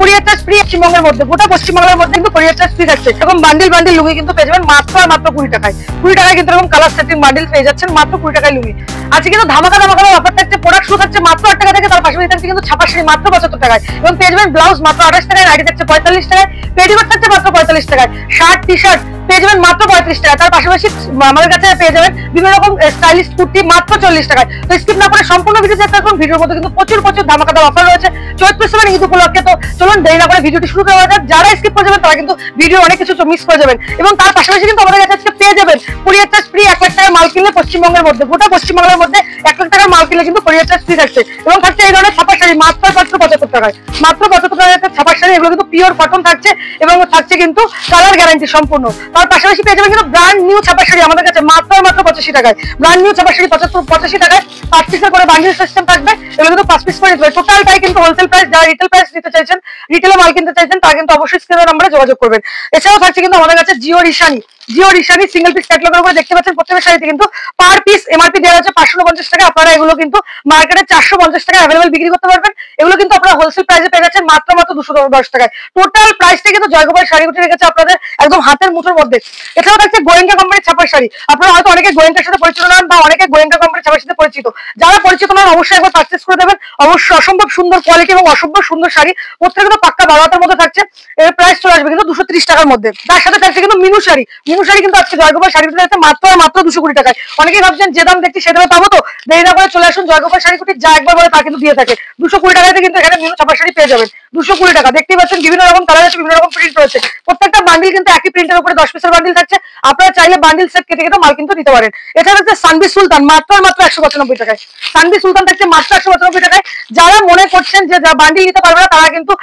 Courier charge free পশ্চিমবঙ্গের মধ্যে, গোটা পশ্চিমবঙ্গের মধ্যে কিন্তু কুরিয়ার চার্জ ফ্রি থাকছে। এরকম বান্ডিল বান্ডিল লুঙ্গি কিন্তু পেয়ে যাবেন মাত্র আর মাত্র 20 টাকায়। 20 টাকায় কিন্তু এরকম কালার সেটিং বান্ডিল পেয়ে যাচ্ছেন মাত্র 20 টাকায় লুঙ্গি। আজকে কিন্তু ধামাকা ধামাকা অফার থাকছে, প্রোডাক্ট শুরু থাকছে মাত্র 8 টাকা থেকে, তার পাশাপাশি থাকছে কিন্তু ছাপা শাড়ি মাত্র 75 টাকায়, এবং পেয়ে যাবেন ব্লাউজ মাত্র 28 টাকায়, নাইটি থাকছে 45 টাকায়, পেটিকোট থাকছে মাত্র 45 টাকায়, শার্ট টি শার্ট পেয়ে যাবেন মাত্র 35 টাকা। তার পাশাপাশি আমাদের কাছে পেয়ে যাবেন বিভিন্ন রকম স্টাইলিশ কুর্তি মাত্র 40 টাকায়। তো স্কিপ না করে সম্পূর্ণ ভিডিও দেখতে থাকুন, ভিডিওর মধ্যে কিন্তু প্রচুর ধামাকাদার অফার রয়েছে চৈত্র সেলের ঈদ উপলক্ষে। তো চলুন দেরি না করে ভিডিওটি শুরু করা যাক। যারা স্কিপ করে যাবেন তারা কিন্তু ভিডিও অনেক কিছু মিস করে যাবেন, এবং তার পাশাপাশি কিন্তু আমাদের কাছে আজকে পেয়ে যাবেন কুরিয়ার চার্জ ফ্রি। 1 লাখ টাকার মাল কিনলে পশ্চিমবঙ্গের মধ্যে, গোটা পশ্চিমবঙ্গের মধ্যে 1 লাখ টাকার মাল কিনলে কিন্তু কুরিয়ার চার্জ ফ্রি থাকছে, এবং থাকছে এই ধরনের ছাপা শাড়ি মাত্র 75 টাকায়। মাত্র 75 টাকায় ছাপা শাড়ি, এগুলো কিন্তু পিওর কটন থাকছে, এবং থাকছে কিন্তু কালার গ্যারান্টি সম্পূর্ণ। তার পাশাপাশি পেয়ে যাবেন কিন্তু ব্র্যান্ড নিউ ছাপা শাড়ি আমাদের কাছে মাত্র 85 টাকায়। ব্র্যান্ড নিউ ছাপা শাড়ি 85 টাকায় 5 পিসের করে বান্ডিল সিস্টেম থাকবে, এগুলো কিন্তু 5 পিস করে নিতে হবে। টোটালটাই কিন্তু হোলসেল প্রাইস। যারা রিটেল প্রাইস নিতে চাইছেন, রিটেলে মাল কিনতে চাইছেন, তারা কিন্তু অবশ্যই স্ক্রিনের নাম্বারে যোগাযোগ করবেন। এছাড়াও থাকছে কিন্তু আমাদের কাছে জিও রিশানি সিঙ্গেল পিস ক্যাটালগের উপরে দেখতে পাচ্ছেন প্রত্যেকটা শাড়িতে কিন্তু পার পিস এমআরপি দেওয়া আছে 549 টাকা। আপনারা এগুলো কিন্তু মার্কেটে 450 টাকা অ্যাভেলেবল বিক্রি করতে পারবেন, এগুলো কিন্তু আপনারা হোলসেল প্রাইসে পেয়ে যাচ্ছেন মাত্র 210 টাকায়। টোটাল প্রাইসটা কিন্তু জয়গোপাল শাড়িগুটি রেখেছে আপনাদের একদম হাতের মুঠোর মধ্যে। এছাড়াও থাকছে গোয়েঙ্কা কোম্পানির ছাপার শাড়ি। আপনারা হয়তো অনেকে গোয়েঙ্কার সাথে পরিচিত নন, বা অনেকে গোয়েঙ্কা কোম্পানির ছাপার সাথে পরিচিত। যারা পরিচিত নন অবশ্যই একবার পারচেজ করে দেবেন। অবশ্যই অসম্ভব সুন্দর কোয়ালিটি এবং অসম্ভব সুন্দর শাড়ি, প্রত্যেকটা কিন্তু পাক্কা 12 হাতের মধ্যে থাকছে। এর প্রাইস চলে আসবে কিন্তু 230 টাকার মধ্যে। তার সাথে থাকছে কিন্তু মিনু শাড়ি কিন্তু আজকে জয়গোপাল শাড়িগুলো আছে মাত্র আর মাত্র 220 টাকায়। অনেকেই ভাবছেন যে দাম দেখছি সে দামে পাবো, তো দেরি না করে চলে আসুন জয়গোপাল শাড়িগুটি, যা একবার বলে তা কিন্তু দিয়ে থাকে। 220 টাকাতে কিন্তু এখানে মিনু ছাপা শাড়ি পেয়ে যাবেন 220 টাকা। দেখতেই পাচ্ছেন বিভিন্ন রকম কালার আছে, বিভিন্ন রকম প্রিন্ট রয়েছে। প্রত্যেকটা বান্ডিল কিন্তু একই প্রিন্টের উপরে 10 পিসের বান্ডিল থাকছে। আপনারা চাইলে বান্ডিল সেট কেটে কেটে মাল কিন্তু নিতে পারেন। এছাড়া হচ্ছে সানবি সুলতান মাত্র 195 টাকায়। সানবি সুলতান থাকছে মাত্র 195 টাকায়। যারা মনে করছেন যে বান্ডিল নিতে পারবে না, তারা কিন্তু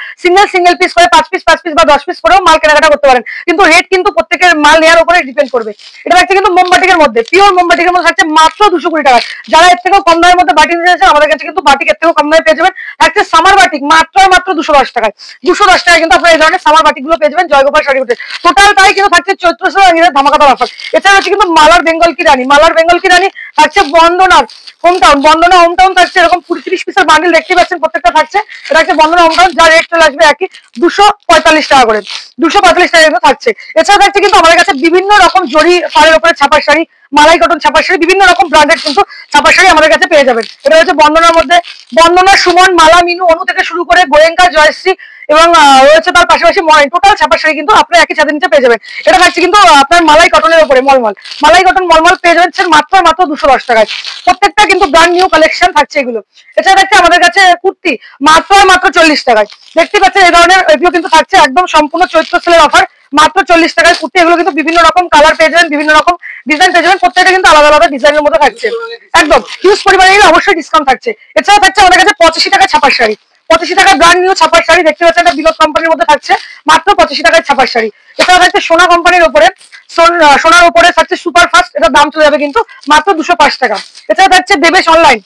সিঙ্গেল পিস করে 5 পিস বা 10 পিস করেও মাল কেনাকাটা করতে পারেন, কিন্তু রেট কিন্তু প্রত্যেকের মাল নেওয়ার উপরে ডিপেন্ড করবে। এটা থাকছে কিন্তু মোমবাটিকের মধ্যে, পিওর মোমবাটিকের মধ্যে থাকছে মাত্র 220 টাকা। যারা এর থেকেও কম দামের মধ্যে বাটি নিতে চাইছেন, আমাদের কাছে কিন্তু বাটিক এর থেকেও কম দামে পেয়ে যাবেন। থাকছে সামার বাটিক মাত্র 210 টাকায়। 210 টাকায় কিন্তু আপনারা এই ধরনের সামার বাটিক গুলো পেয়ে যাবেন জয়গোপাল শাড়িগুলোতে। টোটালটাই কিন্তু থাকছে চৈত্র সেলের ধামাকাদার অফার। এছাড়া হচ্ছে কিন্তু মালার বেঙ্গল কি রানী থাকছে বন্দনার হোমটাউন থাকছে এরকম 30 পিসের বান্ডিল দেখতে পাচ্ছেন, প্রত্যেকটা থাকছে। এটা হচ্ছে বন্দনা হোমটাউন, যার রেট চলে আসবে একই 245 টাকা করে। 245 টাকা কিন্তু থাকছে। এছাড়া থাকছে কিন্তু আমাদের কাছে বিভিন্ন রকম জরি ফারের উপরে ছাপার শাড়ি, মালাই কটন ছাপার শাড়ি, বিভিন্ন রকম ব্র্যান্ডেড কিন্তু ছাপার শাড়ি আমাদের কাছে পেয়ে যাবেন। এটা হচ্ছে বন্দনার মধ্যে বন্দনা, সুমন, মালা, মিনু, অনু থেকে শুরু করে গোয়েঙ্কা, জয়শ্রী, এবং রয়েছে তার পাশাপাশি ময়ন। টোটাল ছাপার শাড়ি কিন্তু আপনারা একই ছাদের নিচে পেয়ে যাবেন। এটা থাকছে কিন্তু আপনার মালাই কটনের উপরে মালাই কটন মলমল পেয়ে যাচ্ছেন মাত্র 210 টাকায়। প্রত্যেকটা কিন্তু ব্র্যান্ড নিউ কালেকশন থাকছে এগুলো। এছাড়া থাকছে আমাদের কাছে কুর্তি মাত্র 40 টাকায়। দেখতে পাচ্ছেন এই ধরনের এগুলো কিন্তু থাকছে একদম সম্পূর্ণ চৈত্র সেলের অফার মাত্র 40 টাকায় কুর্তি। এগুলো কিন্তু বিভিন্ন রকম কালার পেয়ে যাবেন, বিভিন্ন রকম ডিজাইন পেয়ে যাবেন, প্রত্যেকটা কিন্তু আলাদা আলাদা ডিজাইনের মধ্যে থাকছে। একদম হিউজ পরিমাণে অবশ্যই ডিসকাউন্ট থাকছে। এছাড়া থাকছে আমাদের কাছে 85 টাকা ছাপার শাড়ি, 85 টাকা ব্র্যান্ড নিউ ছাপার শাড়ি। দেখতে পাচ্ছেন এটা বিনোদ কোম্পানির মধ্যে থাকছে মাত্র 85 টাকায় ছাপার শাড়ি। এছাড়া থাকছে সোনা কোম্পানির উপরে, সোনার উপরে থাকছে সুপার ফাস্ট, এটার দাম চলে যাবে কিন্তু মাত্র 205 টাকা। এছাড়া থাকছে দেবেশ অনলাইন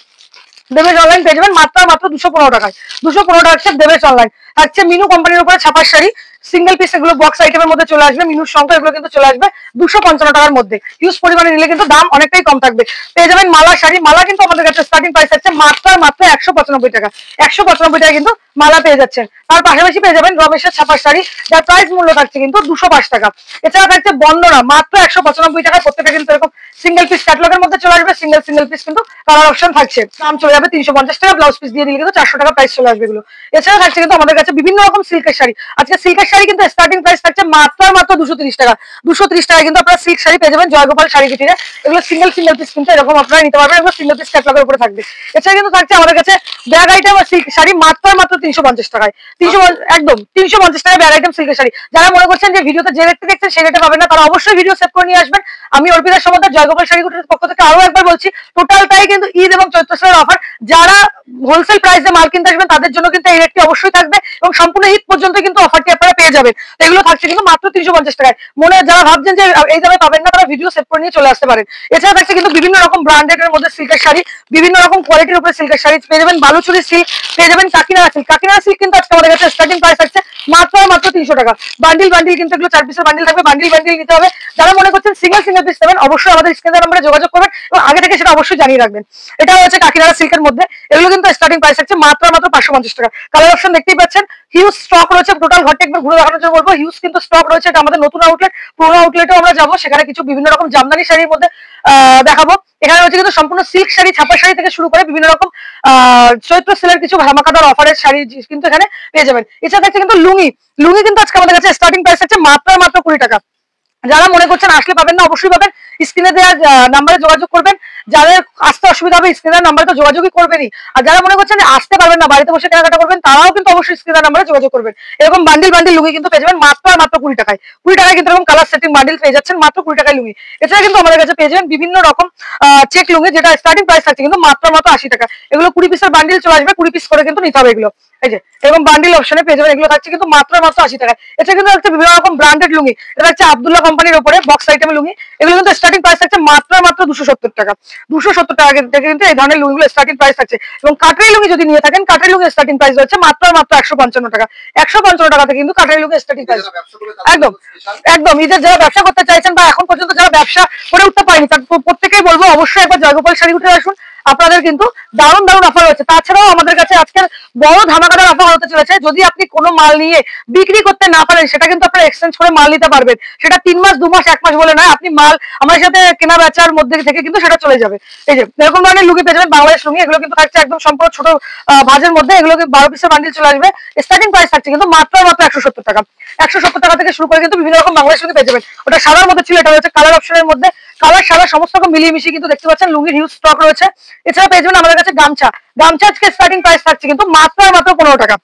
পেয়ে যাবেন মাত্র 215 টাকায়। 215 টাকা দেবেশ অনলাইন। থাকছে মিনু কোম্পানির উপরে ছাপার শাড়ি, সিঙ্গেল পিস, এগুলো বক্স আইটেমের মধ্যে চলে আসবে। মিনুর সংখ্যা এগুলো কিন্তু চলে আসবে 255 টাকার মধ্যে। হিউজ পরিমাণে নিলে কিন্তু দাম অনেকটাই কম থাকবে। পেয়ে যাবেন মালা শাড়ি। মালা কিন্তু আমাদের কাছে স্টার্টিং প্রাইস আছে মাত্র 195 টাকা। 195 টাকা কিন্তু মালা পেয়ে যাচ্ছেন। তার পাশাপাশি পেয়ে যাবেন রমেশের ছাপার শাড়ি, যার প্রাইস মূল্য থাকছে কিন্তু 205 টাকা। এছাড়া থাকছে বন্দনা মাত্র 195 টাকা। প্রত্যেকটা কিন্তু এরকম সিঙ্গেল পিস ক্যাটালগের মধ্যে চলে আসবে, সিঙ্গেল পিস কিন্তু কালার অপশন থাকছে। দাম চলে যাবে 350 টাকা। ব্লাউজ পিস দিয়ে দিলে কিন্তু 400 টাকা প্রাইস চলে আসবে এগুলো। এছাড়া থাকছে কিন্তু আমাদের কাছে বিভিন্ন রকম সিল্কের শাড়ি। আজকে সিল্কের শাড়ি কিন্তু স্টার্টিং প্রাইস থাকছে মাত্র 230 টাকা। 230 টাকা কিন্তু আপনারা সিল্ক শাড়ি পেয়ে যাবেন জয়গোপাল শাড়িগুটিতে। এগুলো সিঙ্গেল পিস কিন্তু এরকম আপনারা নিতে পারবেন, এগুলো সিঙ্গেল পিস ক্যাটালগের উপরে থাকবে। এছাড়া কিন্তু থাকছে আমাদের কাছে ব্যাগ আইটেম আর সিল্ক শাড়ি মাত্র 350 টাকায়। 350 টাকায় ব্যাগ আইটেম সিল্কের শাড়ি। যারা মনে করছেন যে ভিডিওতে যে রেটে দেখছেন সেই রেটে পাবেন না, তারা অবশ্যই ভিডিও সেভ করে নিয়ে আসবেন। আমি অর্পিতা সমদ্দার জয়গোপাল শাড়িগুটির পক্ষ থেকে আরো একবার বলছি, টোটালটাই কিন্তু ঈদ এবং চৈত্র সেলের অফার। যারা হোলসেল প্রাইসে মাল কিনতে আসবেন তাদের জন্য কিন্তু এই রেটটি অবশ্যই থাকবে, এবং সম্পূর্ণ ঈদ পর্যন্ত কিন্তু অফারটি আপনারা পেয়ে যাবেন। এগুলো থাকছে কিন্তু মাত্র 350 টাকায়। যারা ভাবছেন যে এই দামে পাবেন না, তারা ভিডিও সেভ করে নিয়ে চলে আসতে পারেন। এছাড়া থাকছে কিন্তু বিভিন্ন রকম ব্র্যান্ডেড এর মধ্যে সিল্কের শাড়ি, বিভিন্ন রকম কোয়ালিটির উপরে সিল্কের শাড়ি পেয়ে যাবেন। বালুচুরি সিল্ক পেয়ে যাবেন, কাকিনাড়া সিল্ক কিন্তু আজকে আমাদের কাছে স্টার্টিং প্রাইস আছে মাত্র মাত্র 300 টাকা। বান্ডিল বান্ডিল কিন্তু এগুলো 4 পিসের বান্ডিল থাকবে, বান্ডিল বান্ডিল নিতে হবে। যারা মনে করছেন সিঙ্গেল সিঙ্গেল পিস নেবেন অবশ্যই আমাদের স্ক্রিনের নাম্বারে যোগাযোগ করবেন এবং আগে থেকে সেটা অবশ্যই জানিয়ে রাখবেন। এটা হচ্ছে কাকিনাড়া সিল্কের মধ্যে, এগুলো কিন্তু স্টার্টিং প্রাইস আছে মাত্র 550 টাকা। কালার অপশন দেখতেই পাচ্ছেন, হিউজ স্টক রয়েছে। টোটাল ঘরটা একবার ঘুরে দেখানোর জন্য বলবো, হিউজ কিন্তু স্টক রয়েছে। এটা আমাদের নতুন আউটলেট, পুরোনো আউটলেটেও আমরা যাবো, সেখানে কিছু বিভিন্ন রকম জামদানি শাড়ির মধ্যে দেখাবো। এখানে রয়েছে কিন্তু সম্পূর্ণ সিল্ক শাড়ি, ছাপা শাড়ি থেকে শুরু করে বিভিন্ন রকম চৈত্র সেলের কিছু ধামাকাদার অফারের শাড়ি কিন্তু এখানে পেয়ে যাবেন। এছাড়া থাকছে কিন্তু লুঙ্গি, লুঙ্গি কিন্তু আজকে আমাদের কাছে স্টার্টিং প্রাইস আছে মাত্র 20 টাকা। যারা মনে করছেন আসলে পাবেন না, অবশ্যই পাবেন, স্ক্রিনে দেওয়া নাম্বারে যোগাযোগ করবেন। যাদের আসতে অসুবিধা হবে স্ক্রিনের নাম্বারে তো যোগাযোগই করবেনই। আর যারা মনে করছেন আসতে পারবেন না, বাড়িতে বসে কেনাকাটা করবেন, তারাও কিন্তু অবশ্যই স্ক্রিনের নাম্বারে যোগাযোগ করবেন। এরকম বান্ডিল বান্ডিল লুঙ্গি কিন্তু পেয়ে যাবেন মাত্র 20 টাকায়। 20 টাকায় কিন্তু এরকম কালার সেটিং বান্ডিল পেয়ে যাচ্ছেন মাত্র 20 টাকায় লুঙ্গি। এছাড়া কিন্তু আমাদের কাছে পেয়ে যাবেন বিভিন্ন রকম চেক লুঙ্গি, যেটা স্টার্টিং প্রাইস থাকছে কিন্তু মাত্র 80 টাকা। এগুলো 20 পিসের বান্ডিল চলে আসবে, 20 পিস করে কিন্তু নিতে হবে এগুলো। এই যে এরকম বান্ডিল অপশনে পেয়ে যাবেন, এগুলো থাকছে কিন্তু মাত্র 80 টাকায়। এছাড়া কিন্তু হচ্ছে বিভিন্ন রকম ব্র্যান্ডেড লুঙ্গি, এটা হচ্ছে আব্দুল্লাহ কোম্পানির উপরে বক্স আইটেমের লুঙ্গি। এগুলো কিন্তু স্টার্টিং প্রাইস থাকছে মাত্র 270 টাকা। 270 টাকা থেকে কিন্তু এই ধরনের লুঙ্গিগুলো স্টার্টিং প্রাইস থাকছে। এবং কাটারি লুঙ্গি যদি নিয়ে থাকেন, কাটারি লুঙ্গি স্টার্টিং প্রাইস রয়েছে মাত্র 155 টাকা। 155 টাকা থেকে কিন্তু কাটারি লুঙ্গি স্টার্টিং প্রাইস। একদম একদম ঈদের যারা ব্যবসা করতে চাইছেন বা এখন পর্যন্ত যারা ব্যবসা করে উঠতে পারেনি, তার প্রত্যেকেই বলবো অবশ্যই একবার জয়গোপাল শাড়ি উঠে আসুন, আপনাদের কিন্তু দারুণ দারুণ অফার রয়েছে। তাছাড়াও আমাদের কাছে আজকের বড় ধামাকাদার অফার হতে চলেছে। যদি আপনি কোনো মাল নিয়ে বিক্রি করতে না পারেন, সেটা কিন্তু আপনারা এক্সচেঞ্জ করে মাল নিতে পারবেন। সেটা 3 মাস 2 মাস 1 মাস বলে নয়, আপনি মাল আমার সাথে কেনা বেচার মধ্যে থেকে কিন্তু সেটা চলে যাবে। এই যে এরকম ধরনের লুঙ্গি পেয়ে যাবেন, বাংলাদেশ লুঙ্গি। এগুলো কিন্তু থাকছে একদম সম্পূর্ণ ছোট ভাজের মধ্যে, এগুলো 12 পিসের বান্ডিল চলে আসবে। স্টার্টিং প্রাইস থাকছে কিন্তু মাত্র 170 টাকা। 170 টাকা থেকে শুরু করে কিন্তু বিভিন্ন রকম বাংলাদেশ লুঙ্গি পেয়ে যাবেন। ওটা সাদার মধ্যে ছিল, এটা হচ্ছে কালার অপশনের মধ্যে। কালার সাদা সমস্ত রকম মিলিয়ে মিশিয়ে কিন্তু দেখতে পাচ্ছেন লুঙ্গির হিউজ স্টক রয়েছে। এছাড়া পেয়ে যাবেন আমাদের কাছে গামছা, গামছা আজকে স্টার্টিং প্রাইস থাকছে কিন্তু মাত্র 15 টাকা।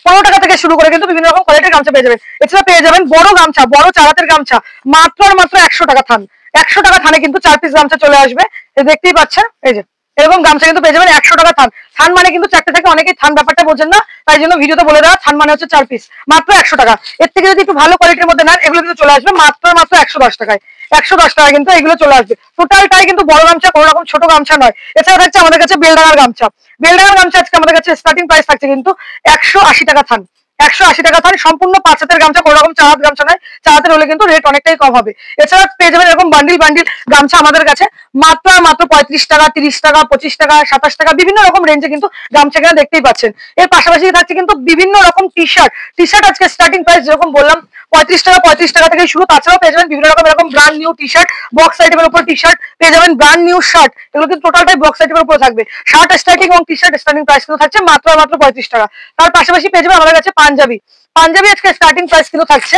15 টাকা থেকে শুরু করে কিন্তু বিভিন্ন রকম কোয়ালিটির গামছা পেয়ে যাবেন। এছাড়া পেয়ে যাবেন বড় গামছা, বড় চারাতের গামছা মাত্র 100 টাকা থান। 100 টাকা থানে কিন্তু 4 পিস গামছা চলে আসবে, দেখতেই পাচ্ছেন। এই যে এরকম গামছা কিন্তু পেয়ে যাবেন 100 টাকা থান। থান মানে কিন্তু 4টে থেকে, অনেকেই থান ব্যাপারটা বোঝেন না, তাই জন্য ভিডিওতে বলে দেওয়া, থান মানে হচ্ছে 4 পিস, মাত্র 100 টাকা। এর থেকে যদি একটু ভালো কোয়ালিটির মধ্যে নেন, এগুলো কিন্তু চলে আসবে মাত্র 110 টাকায়। 110 টাকা কিন্তু এগুলো চলে আসবে। টোটালটাই কিন্তু বড় গামছা, কোনো রকম ছোট গামছা নয়। এছাড়া থাকছে আমাদের কাছে বেলডাঙার গামছা। বেলডাঙার গামছা আজকে আমাদের কাছে স্টার্টিং প্রাইস থাকছে কিন্তু 180 টাকা থান। 180 টাকা থান, সম্পূর্ণ 5 হাতের গামছা, কোনো রকম 4 হাত গামছা নয়। 4 হাতের হলে কিন্তু রেট অনেকটাই কম হবে। এছাড়া পেয়ে যাবেন এরকম বান্ডিল বান্ডিল গামছা আমাদের কাছে মাত্র 35 টাকা, 30 টাকা, 25 টাকা, 27 টাকা, বিভিন্ন রকম রেঞ্জে কিন্তু গামছা কেনা দেখতেই পাচ্ছেন। এর পাশাপাশি থাকছে কিন্তু বিভিন্ন রকম টি শার্ট। টি শার্ট আজকে স্টার্টিং প্রাইস যেরকম বললাম 35 টাকা থেকে শুরু। তাছাড়াও পেয়ে যাবেন বিভিন্ন রকম এরকম brand new T shirt, box আইটেমের উপর টি শার্ট পেয়ে যাবেন, ব্র্যান্ড নিউ শার্ট। এগুলো কিন্তু টোটালটাই বক্স আইটেমের উপর থাকবে। শার্ট স্টার্টিং এবং টি শার্ট স্টার্টিং প্রাইস কিন্তু থাকছে মাত্র 35 টাকা। তার পাশাপাশি পেয়ে যাবেন আমাদের কাছে পাঞ্জাবি। পাঞ্জাবি আজকে স্টার্টিং প্রাইস কিন্তু থাকছে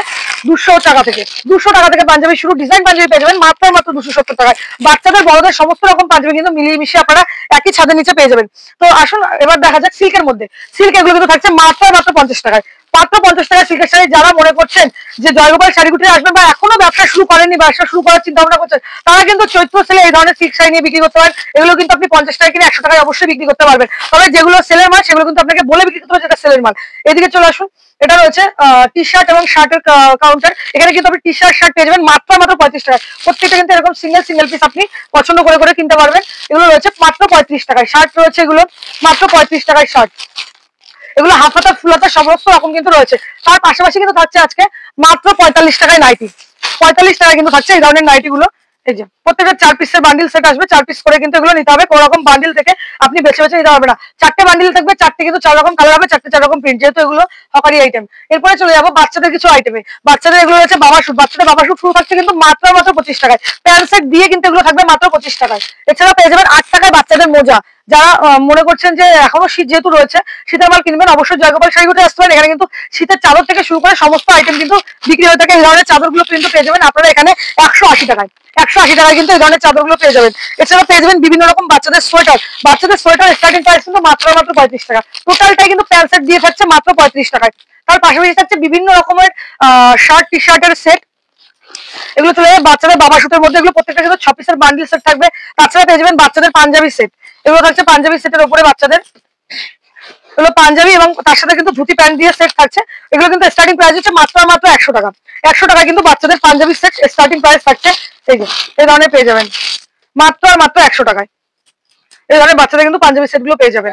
200 টাকা থেকে। 200 টাকা থেকে পাঞ্জাবি শুরু। ডিজাইন পাঞ্জাবি পেয়ে যাবেন মাত্র 270 টাকায়। বাচ্চাদের বড়দের সমস্ত রকম পাঞ্জাবি কিন্তু মিলিয়ে মিশিয়ে আপনারা একই ছাদের নিচে পেয়ে যাবেন। তো আসুন এবার দেখা যাক সিল্কের মধ্যে। সিল্ক এগুলো কিন্তু থাকছে মাত্র 50 টাকায়। মাত্র 50 টাকায় সিল্কের শাড়ি। যারা মনে করছেন যে জয়গোপাল শাড়িগুটি আসবেন বা এখনো ব্যবসা শুরু করেননি, ব্যবসা শুরু করার চিন্তা ভাবনা করছেন, তারা কিন্তু চৈত্র সেলে এই ধরনের সিল্ক শাড়ি নিয়ে বিক্রি করতে পারেন। এগুলো কিন্তু আপনি 50 টাকা কিনে 100 টাকায় অবশ্যই বিক্রি করতে পারবেন। তবে যেগুলো সেলের মাল সেগুলো কিন্তু আপনাকে বলে বিক্রি করতে হবে যেটা সেলের মাল। এদিকে চলে আসুন, এটা রয়েছে টি শার্ট এবং শার্টের কাউন্টার। এখানে কিন্তু আপনি টি শার্ট শার্ট পেয়ে যাবেন মাত্র 35 টাকায়। প্রত্যেকটা কিন্তু এরকম সিঙ্গেল সিঙ্গেল পিস আপনি পছন্দ করে করে কিনতে পারবেন। এগুলো রয়েছে মাত্র 35 টাকায়। শার্ট রয়েছে এগুলো মাত্র 35 টাকায় শার্ট। এগুলো হাফ হাতা ফুল হাতা সমস্ত রকম কিন্তু রয়েছে। তার পাশাপাশি কিন্তু থাকছে আজকে মাত্র 45 টাকায় নাইটি। 45 টাকায় কিন্তু থাকছে এই ধরনের নাইটি গুলো। এই যে প্রত্যেকটা 4 পিসের বান্ডিল সেট আসবে, 4 পিস করে কিন্তু এগুলো নিতে হবে। কোন রকম বান্ডিল থেকে আপনি বেছে বেছে নিতে পারবেন না। 4টে বান্ডিল থাকবে, 4টে কিন্তু 4 রকম কালার হবে, 4টে 4 রকম প্রিন্ট, যেহেতু এগুলো হকারি আইটেম। এরপরে চলে যাবো বাচ্চাদের কিছু আইটেমে। বাচ্চাদের এগুলো হচ্ছে বাবা শুট। বাচ্চাদের বাবা শুট শুরু থাকছে কিন্তু মাত্র 25 টাকায়। প্যান্ট সেট দিয়ে কিন্তু এগুলো থাকবে মাত্র 25 টাকায়। এছাড়া পেয়ে যাবেন 8 টাকায় বাচ্চাদের মোজা। যারা মনে করছেন যে এখনো শীত যেহেতু রয়েছে, শীতের মাল কিনবেন, অবশ্যই জয়গোপাল শাড়ি উঠে আসতে পারেন। এখানে কিন্তু শীতের চাদর থেকে শুরু করে সমস্ত আইটেম কিন্তু বিক্রি হয়ে থাকে। এই ধরনের চাদরগুলো কিন্তু পেয়ে যাবেন আপনারা এখানে 180 টাকায়। 180 টাকায় কিন্তু এই ধরনের চাদরগুলো পেয়ে যাবেন। এছাড়া পেয়ে যাবেন বিভিন্ন রকম বাচ্চাদের সোয়েটার। বাচ্চাদের সোয়েটার স্টার্টিং প্রাইস কিন্তু মাত্র 35 টাকা। টোটালটাই কিন্তু প্যান্ট সেট দিয়ে থাকছে মাত্র 35 টাকায়। তার পাশাপাশি থাকছে বিভিন্ন রকমের শার্ট টি শার্টের সেট। এগুলো চলে যাবে বাচ্চাদের বাবা শুটের মধ্যে। এগুলো প্রত্যেকটা কিন্তু 6 পিসের বান্ডিল সেট থাকবে। তাছাড়া পেয়ে যাবেন বাচ্চাদের পাঞ্জাবি সেট। এগুলো থাকছে পাঞ্জাবি সেটের উপরে বাচ্চাদের। এগুলো পাঞ্জাবি এবং তার সাথে কিন্তু ধুতি প্যান্ট দিয়ে সেট থাকছে। এগুলো কিন্তু স্টার্টিং প্রাইস হচ্ছে মাত্র 100 টাকা। 100 টাকা কিন্তু বাচ্চাদের পাঞ্জাবি সেট স্টার্টিং প্রাইস থাকছে। এই যে এই ধরনের পেয়ে যাবেন মাত্র 100 টাকায়। এই ধরনের বাচ্চাদের কিন্তু পাঞ্জাবি সেট গুলো পেয়ে যাবেন,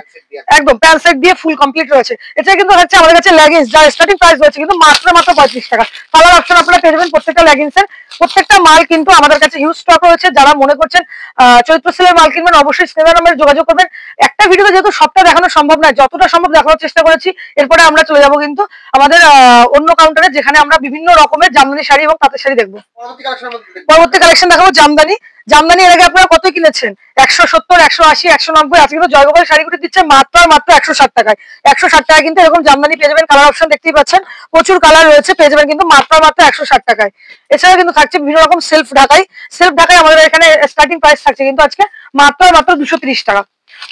একদম প্যান্ট সেট দিয়ে ফুল কমপ্লিট রয়েছে। এছাড়া কিন্তু হচ্ছে আমাদের কাছে লেগিংস, যার স্টার্টিং প্রাইস রয়েছে কিন্তু মাত্র 35 টাকা। কালার অপশন আপনারা পেয়ে যাবেন প্রত্যেকটা লেগিংস এর। প্রত্যেকটা মাল কিন্তু আমাদের কাছে হিউজ স্টক রয়েছে। যারা মনে করছেন চৈত্র সেলের মাল কিনবেন, অবশ্যই স্ক্রিনের নাম্বারে যোগাযোগ করবেন। একটা ভিডিওতে যেহেতু সবটা দেখানো সম্ভব নয়, যতটা সম্ভব দেখানোর চেষ্টা করেছি। এরপরে আমরা চলে যাবো কিন্তু আমাদের অন্য কাউন্টারে, যেখানে আমরা বিভিন্ন রকমের জামদানি শাড়ি এবং তাঁতের শাড়ি দেখবো। পরবর্তী কালেকশন দেখাবো জামদানি। জামদানি এর আগে আপনারা কত কিনেছেন? 170, 180, 190। আজকে কিন্তু জয়গোপাল শাড়িগুলো দিচ্ছে মাত্র 160 টাকায়। 160 টাকায় কিন্তু এরকম জামদানি পেয়ে যাবেন। কালার অপশন দেখতেই পাচ্ছেন, প্রচুর কালার রয়েছে, পেয়ে যাবেন কিন্তু মাত্র 160 টাকায়। এছাড়া কিন্তু থাকছে বিভিন্ন রকম সেলফ ঢাকাই। সেলফ ঢাকায় আমাদের এখানে স্টার্টিং প্রাইস থাকছে কিন্তু আজকে মাত্র 230 টাকা।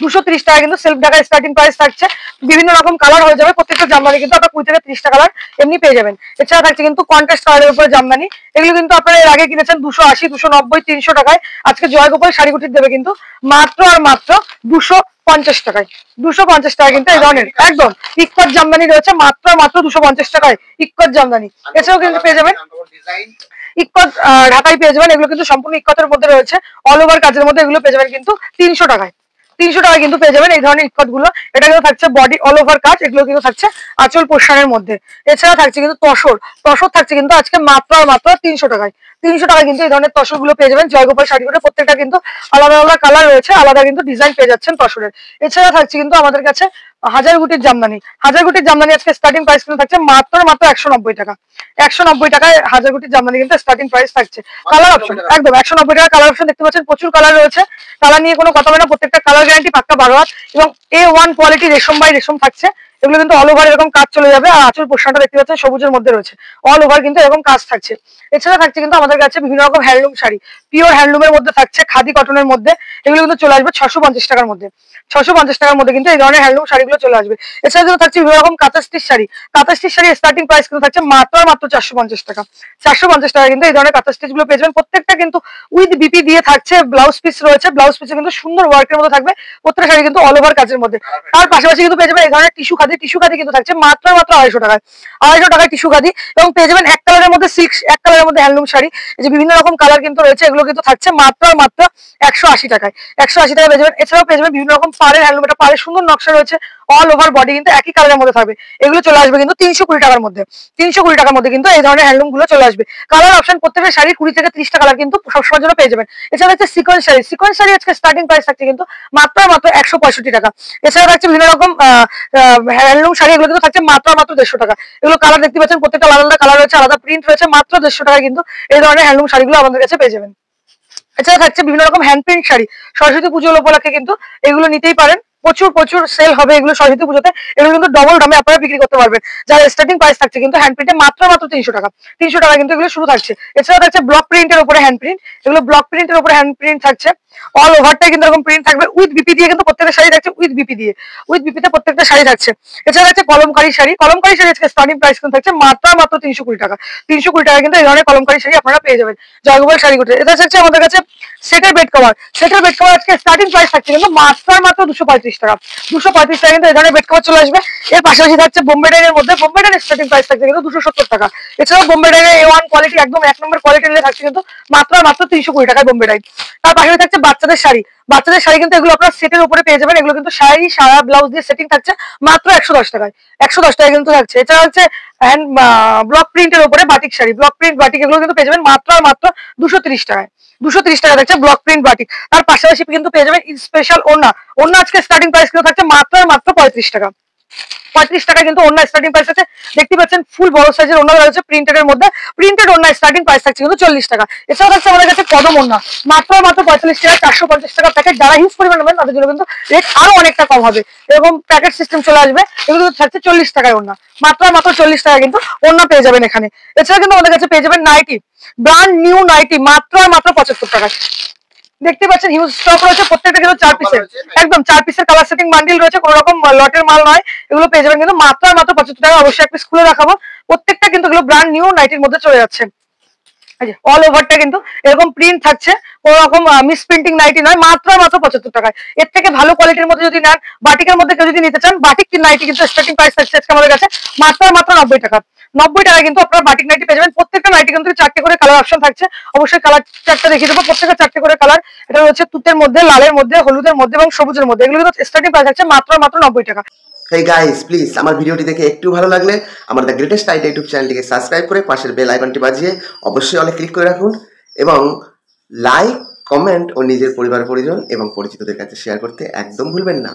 230 টাকা কিন্তু সেলফ ঢাকায় স্টার্টিং প্রাইস থাকছে। বিভিন্ন রকম কালার হয়ে যাবে প্রত্যেকটা জামদানি কিন্তু আপনার 20 থেকে 30টা কালার এমনি পেয়ে যাবেন। এছাড়া থাকছে কিন্তু কন্ট্রাস্ট কালারের উপরে জামদানি। এগুলো কিন্তু আপনারা এর আগে কিনেছেন 280, 290, 300 টাকায়। আজকে জয়গোপাল শাড়িগুটির দেবে কিন্তু মাত্র আর মাত্র 250 টাকায়। 250 টাকা কিন্তু এই ধরনের একদম ইক্কত জামদানি রয়েছে মাত্র 250 টাকায়। ইক্কত জামদানি এছাড়াও কিন্তু পেয়ে যাবেন ইক্কত ঢাকায় পেয়ে যাবেন। এগুলো কিন্তু সম্পূর্ণ ইক্কতের মধ্যে রয়েছে, অল ওভার কাজের মধ্যে। এগুলো পেয়ে যাবেন কিন্তু 300 টাকায়। 300 টাকা কিন্তু পেয়ে যাবেন এই ধরনের ইক্কত গুলো। এটা কিন্তু থাকছে বডি অল ওভার কাজ, এগুলো কিন্তু থাকছে আঁচল পোর্শনের মধ্যে। এছাড়া থাকছে কিন্তু তসর, তসর থাকছে কিন্তু আজকে মাত্র আর মাত্র 300 টাকায়। 300 টাকায় কিন্তু এই ধরনের তসর গুলো পেয়ে যাবেন জয়গোপাল শাড়িগুলো। প্রত্যেকটা কিন্তু আলাদা আলাদা কালার রয়েছে, আলাদা কিন্তু ডিজাইন পেয়ে যাচ্ছেন তসরের। এছাড়া থাকছে কিন্তু আমাদের কাছে হাজারগুটির জামদানি। হাজারগুটির জামদানি আজকে স্টার্টিং প্রাইস কিন্তু থাকছে মাত্র 190 টাকা। 190 টাকায় হাজারগুটির জামদানি কিন্তু স্টার্টিং প্রাইস থাকছে। কালার অপশন একদম 190 টাকা কালার অপশন দেখতে পাচ্ছেন, প্রচুর কালার রয়েছে। কালার নিয়ে কোনো কথা হবে না, প্রত্যেকটা কালার গ্যারান্টি পাক্কা 12 হাত এবং A1 কোয়ালিটি রেশম বাই রেশম থাকছে। এগুলো কিন্তু অল ওভার এরকম কাজ চলে যাবে। আর আঁচল পোর্শনটা দেখতে পাচ্ছেন সবুজের মধ্যে রয়েছে, অল ওভার কিন্তু এরকম কাজ থাকছে। এছাড়া থাকছে কিন্তু আমাদের কাছে বিভিন্ন রকম হ্যান্ডলুম শাড়ি, পিওর হ্যান্ডলুমের মধ্যে থাকছে, খাদি কটনের মধ্যে। এগুলো কিন্তু চলে আসবে 650 টাকার মধ্যে। 650 টাকার মধ্যে কিন্তু এই ধরনের হ্যান্ডলুম শাড়িগুলো চলে আসবে। এছাড়া কিন্তু থাকছে বিভিন্ন রকম কাঁথা স্টিচ শাড়ি। কাঁথা স্টিচ শাড়ি স্টার্টিং প্রাইস কিন্তু থাকছে মাত্র 450 টাকা। 450 টাকা কিন্তু এই ধরনের কাঁথা স্টিচ গুলো পেয়ে যাবেন। প্রত্যেকটা কিন্তু উইথ বিপি দিয়ে থাকছে, ব্লাউজ পিস রয়েছে, ব্লাউজ পিসে কিন্তু সুন্দর ওয়ার্কের মধ্যে থাকবে। প্রত্যেকটা শাড়ি কিন্তু অল ওভার কাজের মধ্যে। তার পাশাপাশি কিন্তু পেয়ে যাবেন এই ধরনের টিস্যু খাদি। টিস্যু খাদি কিন্তু থাকছে মাত্র 250 টাকায়। 250 টাকায় টিস্যু খাদি এবং পেয়ে যাবেন এক কালারের মধ্যে সিল্ক, এক কালারের মধ্যে হ্যান্ডলুম শাড়ি। এই যে বিভিন্ন রকম কালার কিন্তু রয়েছে, এগুলো কিন্তু থাকছে মাত্র 180 টাকায়। 180 টাকা পেয়ে যাবেন। এছাড়াও পেয়ে যাবেন বিভিন্ন রকম পাড়ের হ্যান্ডলুম। এটা পাড়ের সুন্দর নকশা রয়েছে, অল ওভার বডি কিন্তু একই কালারের মধ্যে থাকবে। এগুলো চলে আসবে কিন্তু 320 টাকার মধ্যে। 320 টাকার মধ্যে কিন্তু এই ধরনের হ্যান্ডলুম গুলো চলে আসবে। কালার অপশন প্রত্যেকটা শাড়ি 20 থেকে 30টা কালার কিন্তু সবসময়ের জন্য পেয়ে যাবেন। এছাড়া হচ্ছে সিকোয়েন্স শাড়ি। সিকোয়েন্স শাড়ি আজকে স্টার্টিং প্রাইস থাকছে কিন্তু মাত্র 165 টাকা। এছাড়া থাকছে বিভিন্ন রকম হ্যান্ডলুম শাড়ি, এগুলো কিন্তু থাকছে মাত্র 150 টাকা। এগুলো কালার দেখতে পাচ্ছেন, প্রত্যেকটা আলাদা আলাদা কালার রয়েছে, আলাদা প্রিন্ট রয়েছে। মাত্র 150 টাকায় কিন্তু এই ধরনের হ্যান্ডলুম শাড়িগুলো আমাদের কাছে পেয়ে যাবেন। এছাড়া থাকছে বিভিন্ন রকম হ্যান্ড প্রিন্ট শাড়ি। সরস্বতী পুজো উপলক্ষে কিন্তু এগুলো নিতেই পারেন, প্রচুর প্রচুর সেল হবে এগুলো সরস্বতী পুজোতে। এগুলো কিন্তু ডবল দামে আপনারা বিক্রি করতে পারবেন। যার স্টার্টিং প্রাইস থাকছে কিন্তু হ্যান্ড প্রিন্টে মাত্র 300 টাকা। 300 টাকা কিন্তু এগুলো শুরু থাকছে। এছাড়া থাকছে ব্লক প্রিন্টের উপরে হ্যান্ড প্রিন্ট। এগুলো ব্লক প্রিন্টের উপরে হ্যান্ড প্রিন্ট থাকছে, অল ওভারটাই কিন্তু এরকম প্রিন্ট থাকবে উইথ বিপি দিয়ে। কিন্তু প্রত্যেকটা শাড়ি থাকছে উইথ বিপি দিয়ে, উইথ বিপিতে প্রত্যেকটা শাড়ি থাকছে। এছাড়া আছে কলমকারী শাড়ি। কলমকারী শাড়ি আজকে স্টার্টিং প্রাইস কিন্তু থাকছে মাত্র 320 টাকা। 320 টাকা কিন্তু এই ধরনের কলমকারী শাড়ি আপনারা পেয়ে যাবেন জয়গোপাল শাড়িগুলোতে। এটা হচ্ছে আমাদের কাছে সেটের বেড কভার। সেটের বেড কভার আজকে স্টার্টিং প্রাইস থাকছে কিন্তু মাত্র 235 টাকা। 235 টাকা কিন্তু এই ধরনের বেড কভার চলে আসবে। এর পাশাপাশি থাকছে বোম্বে ডাইনের মধ্যে। বোম্বে ডাইনের স্টার্টিং প্রাইস থাকছে কিন্তু 270 টাকা। এছাড়াও বোম্বে ডাইনের A1 কোয়ালিটি একদম 1 নম্বর কোয়ালিটি নিয়ে থাকছে কিন্তু মাত্র 320 টাকায় বোম্বে ডাইন। তার পাশাপাশি থাকছে বাচ্চাদের শাড়ি। বাচ্চাদের শাড়ি কিন্তু এগুলো আপনার সেটের উপরে পেয়ে যাবেন। এগুলো কিন্তু শাড়ি সারা ব্লাউজ দিয়ে সেটিং থাকছে মাত্র 110 টাকায়। 110 টাকায় কিন্তু থাকছে। এছাড়া হচ্ছে ব্লক প্রিন্টের উপরে batik sari, block print batik, এগুলো কিন্তু পেয়ে যাবেন মাত্র 230 টাকায়। 230 টাকা থাকছে ব্লক প্রিন্ট বাটিক। তার পাশাপাশি কিন্তু পেয়ে যাবেন স্পেশাল ওড়না। ওড়না আজকে স্টার্টিং প্রাইস কিন্তু থাকছে মাত্র 35 টাকা। 35 টাকা কিন্তু ওড়না স্টার্টিং প্রাইস আছে। দেখতে পাচ্ছেন ফুল বড় সাইজের ওড়না রয়েছে প্রিন্টেড এর মধ্যে। প্রিন্টেড ওড়না স্টার্টিং প্রাইস থাকছে কিন্তু 40 টাকা। এছাড়াও থাকছে আমাদের কাছে কদম ওড়না মাত্র 45 টাকা। 450 টাকা প্যাকেট। যারা হিউজ পরিমাণ নেবেন তাদের জন্য কিন্তু রেট আরো অনেকটা কম হবে। এরকম প্যাকেট সিস্টেম চলে আসবে। এগুলো থাকছে 40 টাকায় ওড়না। মাত্র 40 টাকা কিন্তু ওড়না পেয়ে যাবেন এখানে। এছাড়া কিন্তু আমাদের কাছে পেয়ে যাবেন নাইটি, ব্র্যান্ড নিউ নাইটি মাত্র 75 টাকা। দেখতে পাচ্ছেন হিউজ স্টক রয়েছে। প্রত্যেকটা কিন্তু 4 পিসের, একদম 4 পিসের কালার সেটিং বান্ডিল রয়েছে, কোনো রকম লটের মাল নয়। এগুলো পেয়ে যাবেন কিন্তু মাত্র 75 টাকা। অবশ্যই একটা স্কুলে রাখাবো। প্রত্যেকটা কিন্তু এগুলো ব্র্যান্ড নিউ নাইটির মধ্যে চলে যাচ্ছে। অল ওভারটা কিন্তু এরকম প্রিন্ট থাকছে, কোন রকম মিস প্রিন্টিং নাইটি নয়। মাত্র 75 টাকায়। এর থেকে ভালো কোয়ালিটির মধ্যে যদি নেন, বাটিকের মধ্যে কেউ যদি নিতে চান, বাটিক নাইটি কিন্তু স্টার্টিং প্রাইস থাকছে আজকে আমাদের কাছে মাত্র 90 টাকা। 90 টাকা কিন্তু আপনারা বাটিক নাইটি পেয়ে যাবেন। প্রত্যেকটা নাইটি কিন্তু 4টে করে কালার অপশন থাকছে। অবশ্যই কালার চারটা দেখিয়ে দেবো, প্রত্যেকটা 4টে করে কালার। এটা রয়েছে তুতের মধ্যে, লালের মধ্যে, হলুদের মধ্যে এবং সবুজের মধ্যে। এগুলো কিন্তু স্টার্টিং প্রাইস আছে মাত্র 90 টাকা। হেই গাইস, প্লিজ আমার ভিডিওটি দেখে একটু ভালো লাগলে আমার দ্য গ্রেটেস্ট আইডিয়া ইউটিউব চ্যানেলটিকে সাবস্ক্রাইব করে পাশের বেল আইকনটি বাজিয়ে অবশ্যই অলে ক্লিক করে রাখুন এবং লাইক, কমেন্ট ও নিজের পরিবার পরিজন এবং পরিচিতদের কাছে শেয়ার করতে একদম ভুলবেন না।